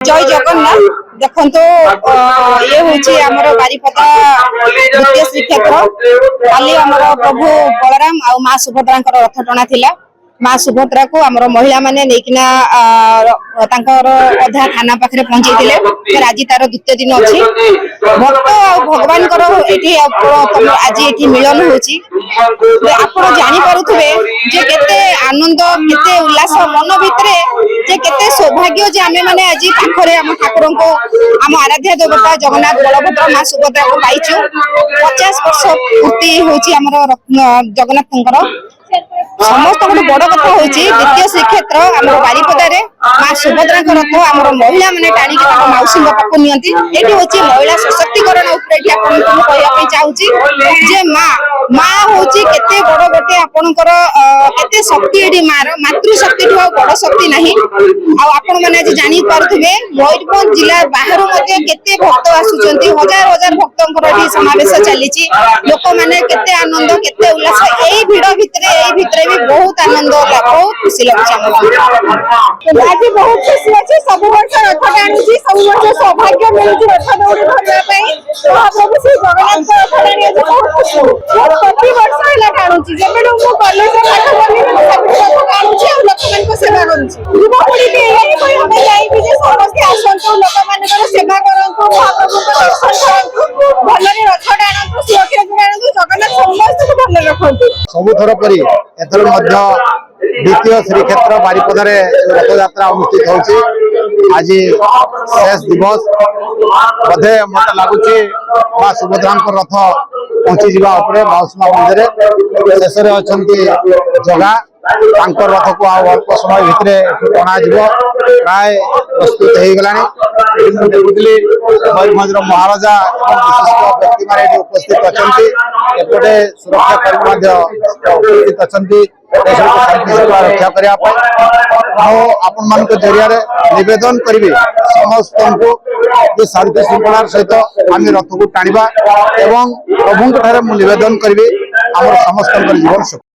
जय जगन्नाथ देखो ये हूँ आमर बारिपदा द्वितीय श्रीक्षेत्र काली आमर प्रभु बलराम आ माँ सुभद्रा रथ टଣା थिला। माँ सुभद्रा को आमर महिला माने नेकिना अधा थाना पाखे पहुंचे आज तार द्वितीय दिन अच्छी भक्त भगवान आज ये मिलन हो जापे जे केते आनंद केते उल्लास मन भितर जे केते सौभाग्य जे आमे माने आज पाखरे आम ठाकुर को आम आराध्य देवता जगन्नाथ बलभद्र माँ सुभद्रा को पाइचु 50 वर्ष पूर्ति होची हमर जगन्नाथ समस्त गोटे बड़ कथा हूँ द्वितीय श्रीक्षेत्र आम बारिपदार माँ सुभद्रा रथ आम महिला मैंने टाणिक मौसी पाक नियंती ये हूँ महिला सशक्तिकरण कहवाई चाहूँगी माँ हूँ केते बड़ गोटे आपणकर केते शक्ति ये मार मातृशक्ति बड़ शक्ति नहीं आपण मैंने आज जापारे मयूरभंज जिला बाहर केते भक्त आसुंच हजार हजार भक्तों समावेश चली लोक मैंने केते आनंद केते उल्लास यही भिड़ भितर भी बहुत आनंद बहुत खुशी लगे आज बहुत खुशी अच्छी सब वर्ष रथ टाणी सब वर्ष सौभाग्य मिलूँ रथ दौड़ी धरवाई महाप्रभु श्री जगन्नाथ रथ टाणी बहुत खुशी प्रति वर्ष है टाणुची जब कलेज पाठ करी रथ टाणुची लोक मान सेवा करुँची युवपीढ़ी भी यही चाहिए समस्ते आसतु लोक मान सेवा करूँ महाप्रभु दर्शन करूँ भलि रथ टाणु सुरक्षा टाणु जगन्नाथ समस्त को भल रखु सबुथर परी एथर द्वितीय श्रीक्षेत्र बारिपदार रथ यात्रा अनुष्ठित होची आज शेष दिवस बधे मत लगुच माँ सुभद्रा रथ पहुंची जावा मौसमा मंदिर शेष जगा रथ को अल्प समय भितर टणा प्राय प्रस्तुत हो गला देखुली मयूरभंज महाराजा विशिष्ट व्यक्ति मैंने उपस्थित अच्छा एपटे सुरक्षाकर्मी उपस्थित अच्छा शांति श्रृंखला रक्षा करने आपण मान जरिया नवेदन करी समस्त को शांति श्रृंखलार सहित आम रथ को टाणा एवं प्रभु ठारे नवेदन करी आम समस्त जीवन